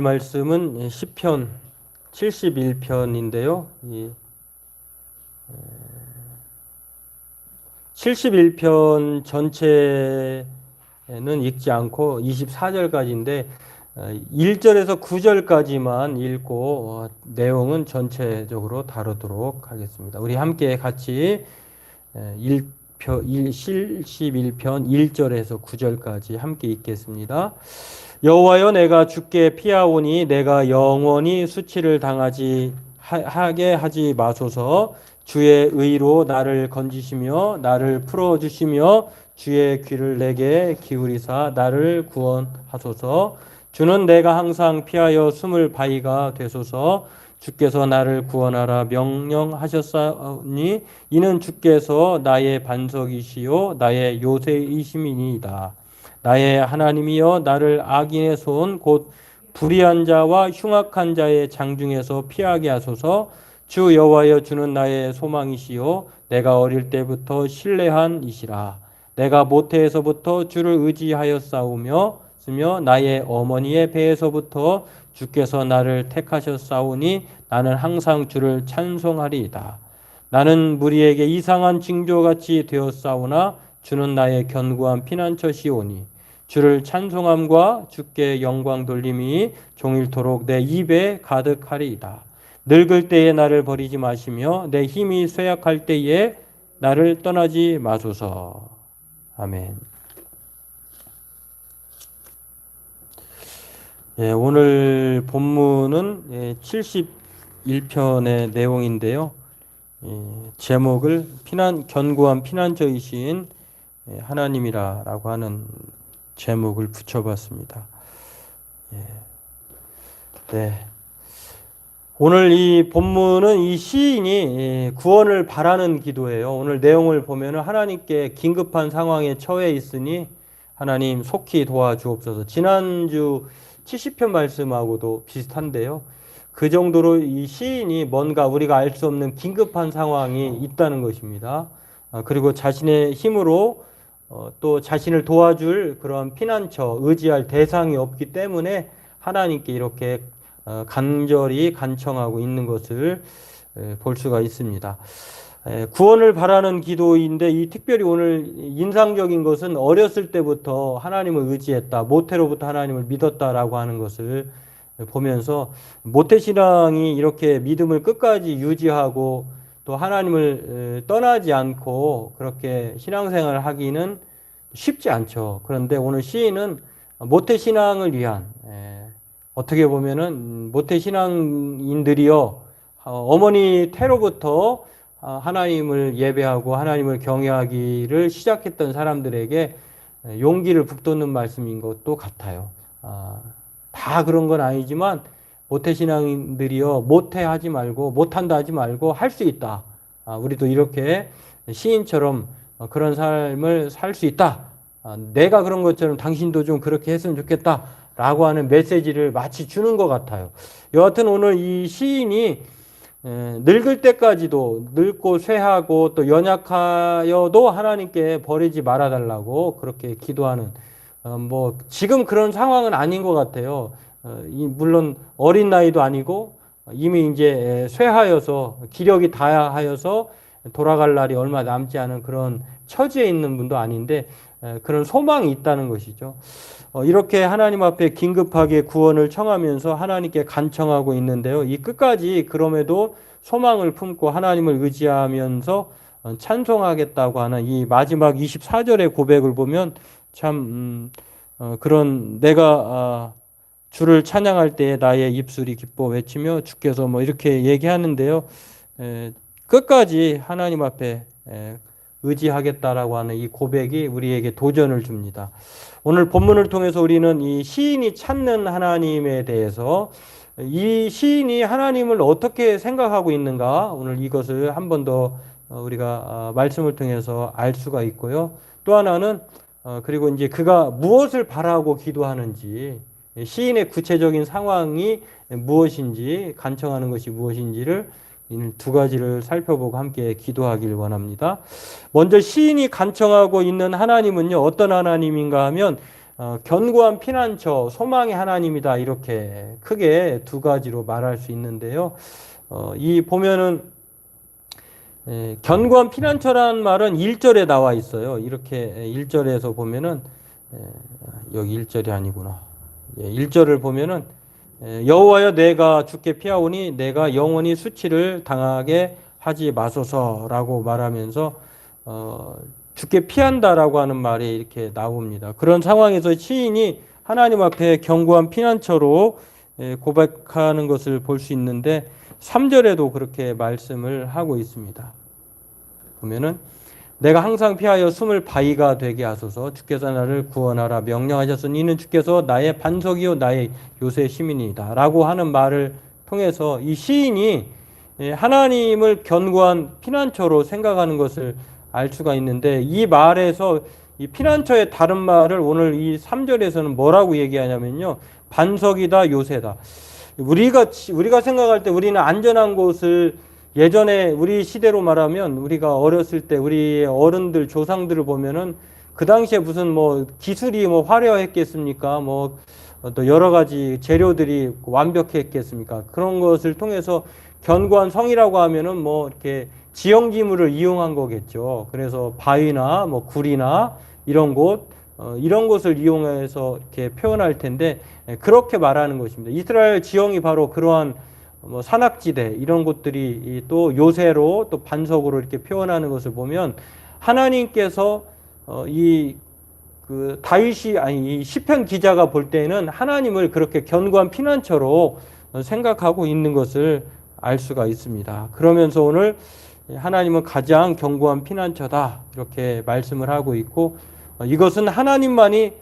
말씀은 시편 71편인데요. 71편 전체는 읽지 않고 24절까지인데 1절에서 9절까지만 읽고 내용은 전체적으로 다루도록 하겠습니다. 우리 함께 같이 71편 1절에서 9절까지 함께 읽겠습니다. 여호와여, 내가 주께 피하오니 내가 영원히 수치를 하게 하지 마소서. 주의 의로 나를 건지시며 나를 풀어주시며 주의 귀를 내게 기울이사 나를 구원하소서. 주는 내가 항상 피하여 숨을 바위가 되소서. 주께서 나를 구원하라 명령하셨사오니 이는 주께서 나의 반석이시요 나의 요새이심이니이다. 나의 하나님이여, 나를 악인의 손 곧 불의한 자와 흉악한 자의 장중에서 피하게 하소서. 주 여호와여, 주는 나의 소망이시요 내가 어릴 때부터 신뢰한 이시라. 내가 모태에서부터 주를 의지하였사오며 나의 어머니의 배에서부터 주께서 나를 택하셨사오니 나는 항상 주를 찬송하리이다. 나는 무리에게 이상한 징조같이 되었사오나 주는 나의 견고한 피난처시오니 주를 찬송함과 주께 영광 돌림이 종일토록 내 입에 가득하리이다. 늙을 때에 나를 버리지 마시며 내 힘이 쇠약할 때에 나를 떠나지 마소서. 아멘. 오늘 본문은 71편의 내용인데요. 제목을 견고한 피난처이신 하나님이라고 하는 제목을 붙여봤습니다. 네. 오늘 이 본문은 이 시인이 구원을 바라는 기도예요. 오늘 내용을 보면 하나님께 긴급한 상황에 처해 있으니 하나님 속히 도와주옵소서. 지난주 70편 말씀하고도 비슷한데요. 그 정도로 이 시인이 뭔가 우리가 알 수 없는 긴급한 상황이 있다는 것입니다. 그리고 자신의 힘으로 또 자신을 도와줄 그런 피난처, 의지할 대상이 없기 때문에 하나님께 이렇게 간절히 간청하고 있는 것을 볼 수가 있습니다. 구원을 바라는 기도인데 이 특별히 오늘 인상적인 것은 어렸을 때부터 하나님을 의지했다, 모태로부터 하나님을 믿었다라고 하는 것을 보면서 모태신앙이 이렇게 믿음을 끝까지 유지하고 또 하나님을 떠나지 않고 그렇게 신앙생활을 하기는 쉽지 않죠. 그런데 오늘 시인은 모태신앙을 위한, 어떻게 보면은 모태신앙인들이요, 어머니 태로부터 하나님을 예배하고 하나님을 경외하기를 시작했던 사람들에게 용기를 북돋는 말씀인 것도 같아요. 다 그런 건 아니지만 모태신앙인들이요, 모태하지 말고 못한다 하지 말고 할 수 있다. 우리도 이렇게 시인처럼 그런 삶을 살 수 있다. 내가 그런 것처럼 당신도 좀 그렇게 했으면 좋겠다. 라고 하는 메시지를 마치 주는 것 같아요. 여하튼 오늘 이 시인이 늙을 때까지도 늙고 쇠하고 또 연약하여도 하나님께 버리지 말아달라고 그렇게 기도하는, 뭐 지금 그런 상황은 아닌 것 같아요. 물론 어린 나이도 아니고 이미 이제 쇠하여서 기력이 다하여서 돌아갈 날이 얼마 남지 않은 그런 처지에 있는 분도 아닌데 그런 소망이 있다는 것이죠. 이렇게 하나님 앞에 긴급하게 구원을 청하면서 하나님께 간청하고 있는데요. 이 끝까지 그럼에도 소망을 품고 하나님을 의지하면서 찬송하겠다고 하는 이 마지막 24절의 고백을 보면 참 그런 내가 주를 찬양할 때에 나의 입술이 기뻐 외치며 주께서 뭐 이렇게 얘기하는데요. 끝까지 하나님 앞에 의지하겠다라고 하는 이 고백이 우리에게 도전을 줍니다. 오늘 본문을 통해서 우리는 이 시인이 찾는 하나님에 대해서 이 시인이 하나님을 어떻게 생각하고 있는가, 오늘 이것을 한 번 더 우리가 말씀을 통해서 알 수가 있고요. 또 하나는 그리고 이제 그가 무엇을 바라고 기도하는지, 시인의 구체적인 상황이 무엇인지, 간청하는 것이 무엇인지를 두 가지를 살펴보고 함께 기도하길 원합니다. 먼저 시인이 간청하고 있는 하나님은요, 어떤 하나님인가 하면 견고한 피난처, 소망의 하나님이다. 이렇게 크게 두 가지로 말할 수 있는데요. 이 보면은 견고한 피난처라는 말은 1절에 나와 있어요. 이렇게 1절에서 보면은 여기 1절이 아니구나. 1절을 보면은 여호와여 내가 주께 피하오니 내가 영원히 수치를 당하게 하지 마소서라고 말하면서 주께 피한다라고 하는 말이 이렇게 나옵니다. 그런 상황에서 시인이 하나님 앞에 견고한 피난처로 고백하는 것을 볼 수 있는데 3절에도 그렇게 말씀을 하고 있습니다. 보면은 내가 항상 피하여 숨을 바위가 되게 하소서 주께서 나를 구원하라 명령하셨으니 이는 주께서 나의 반석이요 나의 요새 시민이다 라고 하는 말을 통해서 이 시인이 하나님을 견고한 피난처로 생각하는 것을 알 수가 있는데 이 말에서 이 피난처의 다른 말을 오늘 이 3절에서는 뭐라고 얘기하냐면요. 반석이다 요새다. 우리가 생각할 때 우리는 안전한 곳을 예전에 우리 시대로 말하면 우리가 어렸을 때 우리 어른들 조상들을 보면은 그 당시에 무슨 뭐 기술이 뭐 화려했겠습니까? 뭐 또 여러 가지 재료들이 완벽했겠습니까? 그런 것을 통해서 견고한 성이라고 하면은 뭐 이렇게 지형지물을 이용한 거겠죠. 그래서 바위나 뭐 굴이나 이런 곳을 이용해서 이렇게 표현할 텐데 그렇게 말하는 것입니다. 이스라엘 지형이 바로 그러한 뭐 산악지대 이런 곳들이 또 요새로 또 반석으로 이렇게 표현하는 것을 보면 하나님께서 이 시편 기자가 볼 때는 하나님을 그렇게 견고한 피난처로 생각하고 있는 것을 알 수가 있습니다. 그러면서 오늘 하나님은 가장 견고한 피난처다 이렇게 말씀을 하고 있고 이것은 하나님만이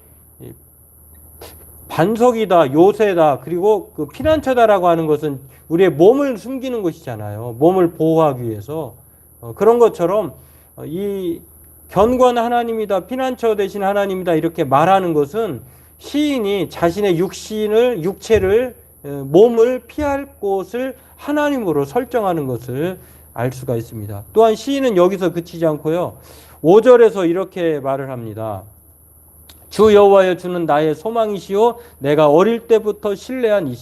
반석이다, 요새다, 그리고 그 피난처다라고 하는 것은 우리의 몸을 숨기는 것이잖아요. 몸을 보호하기 위해서. 그런 것처럼 이 견고한 하나님이다, 피난처 되신 하나님이다 이렇게 말하는 것은 시인이 자신의 육체를, 몸을 피할 곳을 하나님으로 설정하는 것을 알 수가 있습니다. 또한 시인은 여기서 그치지 않고요. 5절에서 이렇게 말을 합니다. 주 여호와여 주는 나의 소망이시오 내가 어릴 때부터 신뢰한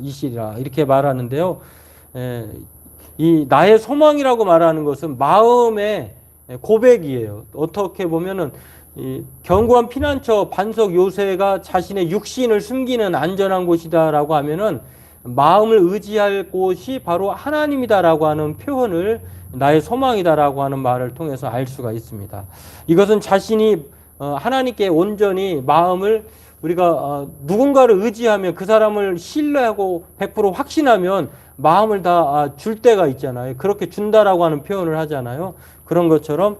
이시라 이렇게 말하는데요. 이 나의 소망이라고 말하는 것은 마음의 고백이에요. 어떻게 보면은 이 견고한 피난처 반석 요새가 자신의 육신을 숨기는 안전한 곳이다라고 하면은 마음을 의지할 곳이 바로 하나님이다라고 하는 표현을 나의 소망이다라고 하는 말을 통해서 알 수가 있습니다. 이것은 자신이 하나님께 온전히 마음을 우리가 누군가를 의지하면 그 사람을 신뢰하고 100% 확신하면 마음을 다 줄 때가 있잖아요. 그렇게 준다라고 하는 표현을 하잖아요. 그런 것처럼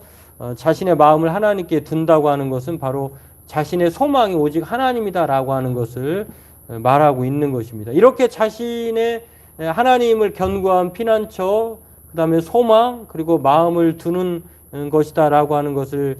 자신의 마음을 하나님께 둔다고 하는 것은 바로 자신의 소망이 오직 하나님이다라고 하는 것을 말하고 있는 것입니다. 이렇게 자신의 하나님을 견고한 피난처, 그 다음에 소망, 그리고 마음을 두는 것이다라고 하는 것을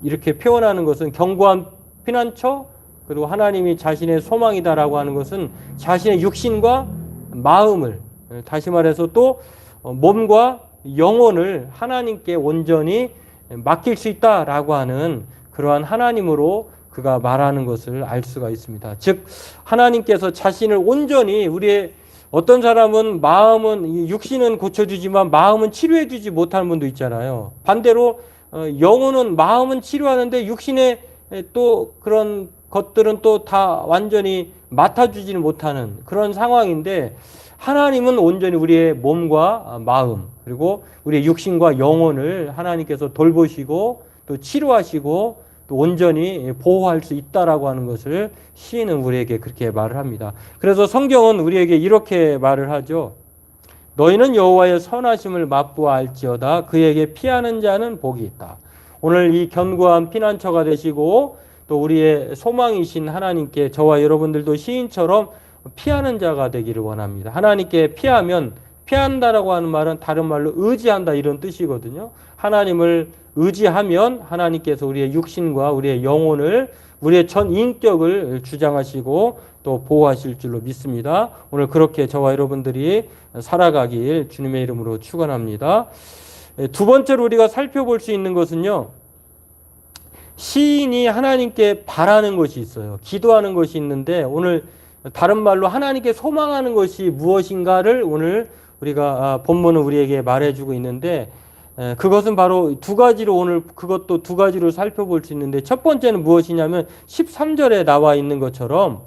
이렇게 표현하는 것은 견고한 피난처, 그리고 하나님이 자신의 소망이다라고 하는 것은 자신의 육신과 마음을, 다시 말해서 또 몸과 영혼을 하나님께 온전히 맡길 수 있다라고 하는 그러한 하나님으로 그가 말하는 것을 알 수가 있습니다. 즉 하나님께서 자신을 온전히 우리의 어떤 사람은 마음은 육신은 고쳐주지만 마음은 치료해주지 못하는 분도 있잖아요. 반대로 영혼은 마음은 치료하는데 육신의 또 그런 것들은 또 다 완전히 맡아주지는 못하는 그런 상황인데 하나님은 온전히 우리의 몸과 마음 그리고 우리의 육신과 영혼을 하나님께서 돌보시고 또 치료하시고 또 온전히 보호할 수 있다라고 하는 것을 시인은 우리에게 그렇게 말을 합니다. 그래서 성경은 우리에게 이렇게 말을 하죠. 너희는 여호와의 선하심을 맛보아 알지어다. 그에게 피하는 자는 복이 있다. 오늘 이 견고한 피난처가 되시고 또 우리의 소망이신 하나님께 저와 여러분들도 시인처럼 피하는 자가 되기를 원합니다. 하나님께 피한다라고 하는 말은 다른 말로 의지한다 이런 뜻이거든요. 하나님을 의지하면 하나님께서 우리의 육신과 우리의 영혼을 우리의 전 인격을 주장하시고 또 보호하실 줄로 믿습니다. 오늘 그렇게 저와 여러분들이 살아가길 주님의 이름으로 축원합니다. 두 번째로 우리가 살펴볼 수 있는 것은요. 시인이 하나님께 바라는 것이 있어요. 기도하는 것이 있는데 오늘 다른 말로 하나님께 소망하는 것이 무엇인가를 오늘 우리가 본문은 우리에게 말해주고 있는데 그것은 바로 두 가지로 오늘 그것도 두 가지로 살펴볼 수 있는데 첫 번째는 무엇이냐면 13절에 나와 있는 것처럼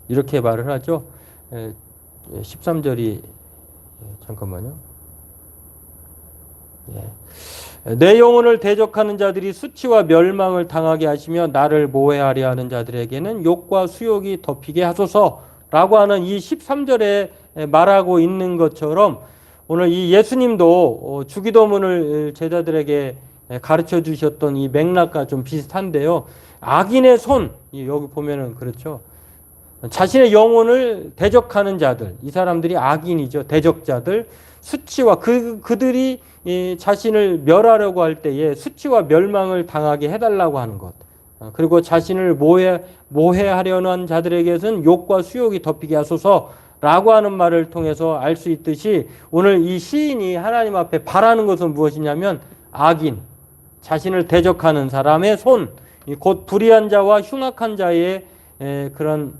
이렇게 말을 하죠. 13절이 잠깐만요. 내 영혼을 대적하는 자들이 수치와 멸망을 당하게 하시며 나를 모해하려 하는 자들에게는 욕과 수욕이 덮이게 하소서라고 하는 이 13절에 말하고 있는 것처럼 오늘 이 예수님도 주기도문을 제자들에게 가르쳐 주셨던 이 맥락과 좀 비슷한데요. 악인의 손, 여기 보면은 그렇죠. 자신의 영혼을 대적하는 자들, 이 사람들이 악인이죠. 대적자들, 수치와 그들이 자신을 멸하려고 할 때에 수치와 멸망을 당하게 해달라고 하는 것. 그리고 자신을 모해하려는 자들에게는 욕과 수욕이 덮이게 하소서라고 하는 말을 통해서 알 수 있듯이 오늘 이 시인이 하나님 앞에 바라는 것은 무엇이냐면 악인, 자신을 대적하는 사람의 손, 곧 불의한 자와 흉악한 자의 그런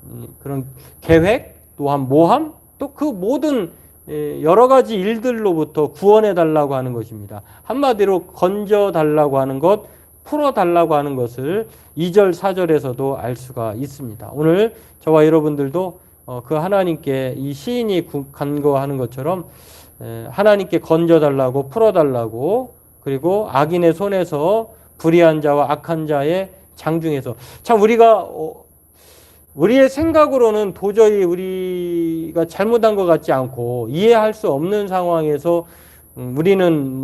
계획, 또한 모함, 또 그 모든 여러 가지 일들로부터 구원해 달라고 하는 것입니다. 한마디로 건져 달라고 하는 것, 풀어 달라고 하는 것을 2절, 4절에서도 알 수가 있습니다. 오늘 저와 여러분들도 그 하나님께 이 시인이 간구하는 것처럼 하나님께 건져 달라고, 풀어 달라고, 그리고 악인의 손에서 불의한 자와 악한 자의 장중에서 참 우리의 생각으로는 도저히 우리가 잘못한 것 같지 않고 이해할 수 없는 상황에서 우리는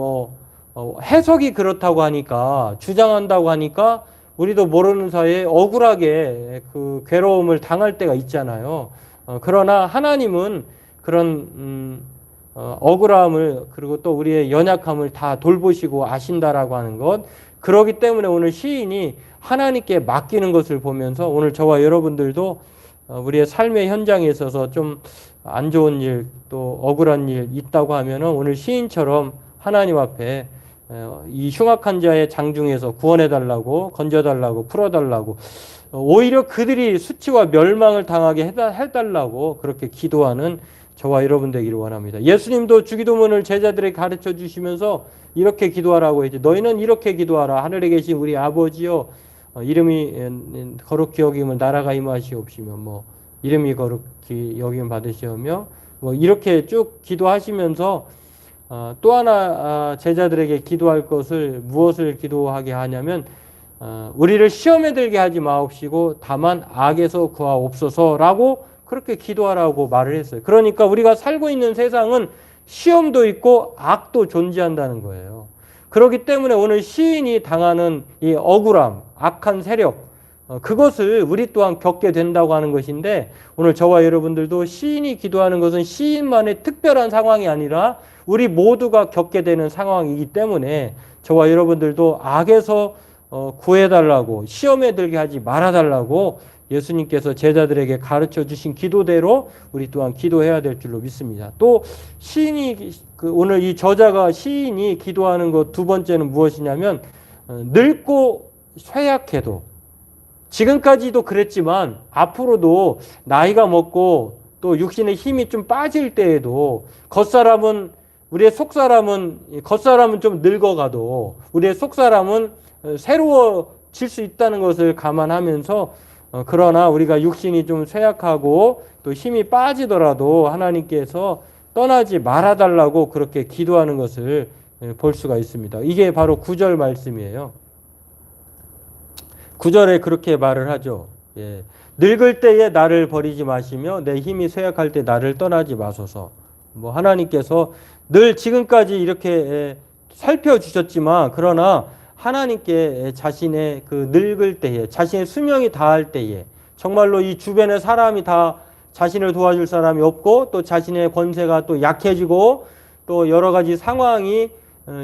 해석이 그렇다고 하니까 주장한다고 하니까 우리도 모르는 사이에 억울하게 그 괴로움을 당할 때가 있잖아요. 그러나 하나님은 그런 억울함을 그리고 또 우리의 연약함을 다 돌보시고 아신다라고 하는 것. 그렇기 때문에 오늘 시인이 하나님께 맡기는 것을 보면서 오늘 저와 여러분들도 우리의 삶의 현장에 있어서 좀 안 좋은 일 또 억울한 일 있다고 하면은 오늘 시인처럼 하나님 앞에 이 흉악한 자의 장중에서 구원해 달라고, 건져 달라고, 풀어 달라고, 오히려 그들이 수치와 멸망을 당하게 해달라고 그렇게 기도하는 저와 여러분 되기를 원합니다. 예수님도 주기도문을 제자들에게 가르쳐 주시면서 이렇게 기도하라고 했지. 너희는 이렇게 기도하라. 하늘에 계신 우리 아버지여, 이름이 거룩히 여김을 나라가 임하시옵시며 이름이 거룩히 여김을 받으시오며 이렇게 쭉 기도하시면서 또 하나 제자들에게 기도할 것을 무엇을 기도하게 하냐면 우리를 시험에 들게 하지 마옵시고 다만 악에서 구하옵소서라고 그렇게 기도하라고 말을 했어요. 그러니까 우리가 살고 있는 세상은 시험도 있고 악도 존재한다는 거예요. 그렇기 때문에 오늘 시인이 당하는 이 억울함, 악한 세력, 그것을 우리 또한 겪게 된다고 하는 것인데 오늘 저와 여러분들도 시인이 기도하는 것은 시인만의 특별한 상황이 아니라 우리 모두가 겪게 되는 상황이기 때문에 저와 여러분들도 악에서 구해달라고, 시험에 들게 하지 말아달라고 예수님께서 제자들에게 가르쳐 주신 기도대로 우리 또한 기도해야 될 줄로 믿습니다. 또 시인이 오늘 이 저자가 시인이 기도하는 것 두 번째는 무엇이냐면 늙고 쇠약해도 지금까지도 그랬지만 앞으로도 나이가 먹고 또 육신의 힘이 좀 빠질 때에도 우리의 겉사람은 좀 늙어가도 우리의 속사람은 새로워질 수 있다는 것을 감안하면서 그러나 우리가 육신이 좀 쇠약하고 또 힘이 빠지더라도 하나님께서 떠나지 말아달라고 그렇게 기도하는 것을 볼 수가 있습니다. 이게 바로 9절 말씀이에요. 9절에 그렇게 말을 하죠. 늙을 때에 나를 버리지 마시며 내 힘이 쇠약할 때 나를 떠나지 마소서. 하나님께서 늘 지금까지 이렇게 살펴주셨지만 그러나 하나님께 자신의 그 늙을 때에 자신의 수명이 다할 때에 정말로 이 주변에 사람이 다 자신을 도와줄 사람이 없고 또 자신의 권세가 또 약해지고 또 여러 가지 상황이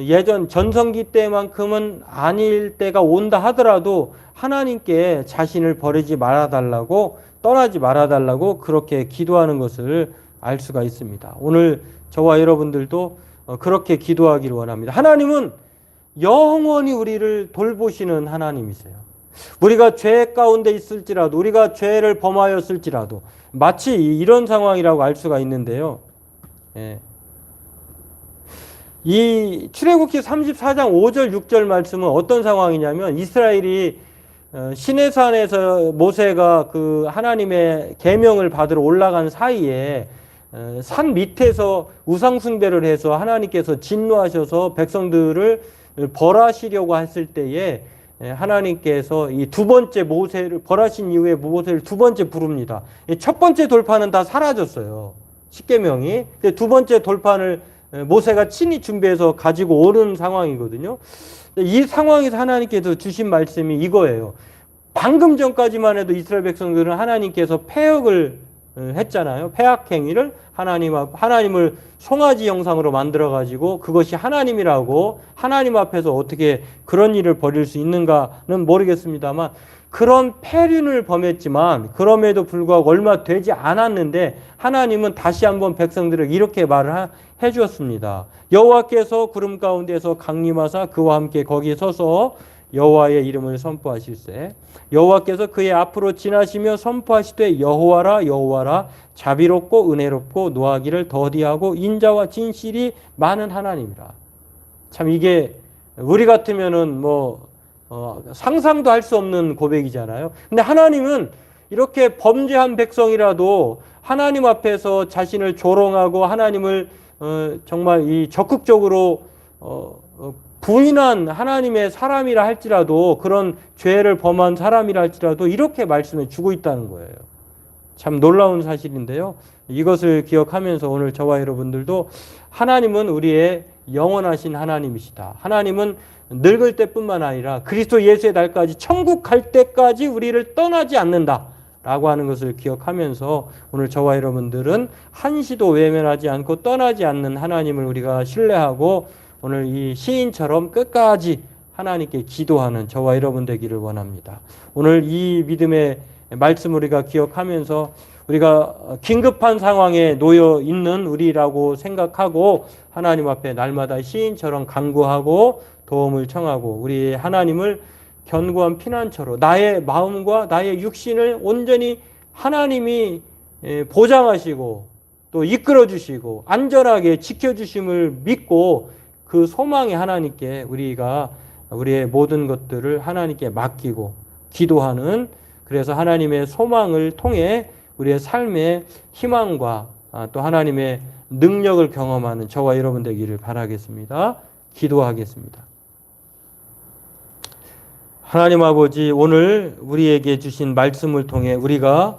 예전 전성기 때만큼은 아닐 때가 온다 하더라도 하나님께 자신을 버리지 말아달라고 떠나지 말아달라고 그렇게 기도하는 것을 알 수가 있습니다. 오늘 저와 여러분들도 그렇게 기도하기를 원합니다. 하나님은 영원히 우리를 돌보시는 하나님이세요. 우리가 죄 가운데 있을지라도, 우리가 죄를 범하였을지라도, 마치 이런 상황이라고 알 수가 있는데요. 예. 이 출애굽기 34장 5절 6절 말씀은 어떤 상황이냐면, 이스라엘이 시내산에서 모세가 그 하나님의 계명을 받으러 올라간 사이에 산 밑에서 우상 숭배를 해서 하나님께서 진노하셔서 백성들을 벌하시려고 했을 때에 하나님께서 이 두 번째 모세를 벌하신 이후에 모세를 두 번째 부릅니다. 첫 번째 돌판은 다 사라졌어요. 십계명이. 두 번째 돌판을 모세가 친히 준비해서 가지고 오는 상황이거든요. 이 상황에서 하나님께서 주신 말씀이 이거예요. 방금 전까지만 해도 이스라엘 백성들은 하나님께서 패역을 했잖아요. 패악 행위를 하나님을 송아지 형상으로 만들어 가지고 그것이 하나님이라고 하나님 앞에서 어떻게 그런 일을 벌일 수 있는가는 모르겠습니다만, 그런 패륜을 범했지만 그럼에도 불구하고 얼마 되지 않았는데 하나님은 다시 한번 백성들에게 이렇게 말을 해 주었습니다. 여호와께서 구름 가운데서 강림하사 그와 함께 거기에 서서 여호와의 이름을 선포하실세. 여호와께서 그의 앞으로 지나시며 선포하시되 여호와라 여호와라 자비롭고 은혜롭고 노하기를 더디하고 인자와 진실이 많은 하나님이라. 참 이게 우리 같으면은 상상도 할 수 없는 고백이잖아요. 근데 하나님은 이렇게 범죄한 백성이라도 하나님 앞에서 자신을 조롱하고 하나님을 정말 이 적극적으로 부인한 하나님의 사람이라 할지라도, 그런 죄를 범한 사람이라 할지라도 이렇게 말씀해 주고 있다는 거예요. 참 놀라운 사실인데요. 이것을 기억하면서 오늘 저와 여러분들도 하나님은 우리의 영원하신 하나님이시다. 하나님은 늙을 때뿐만 아니라 그리스도 예수의 날까지, 천국 갈 때까지 우리를 떠나지 않는다 라고 하는 것을 기억하면서 오늘 저와 여러분들은 한시도 외면하지 않고 떠나지 않는 하나님을 우리가 신뢰하고 오늘 이 시인처럼 끝까지 하나님께 기도하는 저와 여러분 되기를 원합니다. 오늘 이 믿음의 말씀 우리가 기억하면서 우리가 긴급한 상황에 놓여 있는 우리라고 생각하고 하나님 앞에 날마다 시인처럼 간구하고 도움을 청하고 우리 하나님을 견고한 피난처로 나의 마음과 나의 육신을 온전히 하나님이 보장하시고 또 이끌어 주시고 안전하게 지켜주심을 믿고 그 소망의 하나님께 우리가 우리의 모든 것들을 하나님께 맡기고 기도하는, 그래서 하나님의 소망을 통해 우리의 삶의 희망과 또 하나님의 능력을 경험하는 저와 여러분 되기를 바라겠습니다. 기도하겠습니다. 하나님 아버지, 오늘 우리에게 주신 말씀을 통해 우리가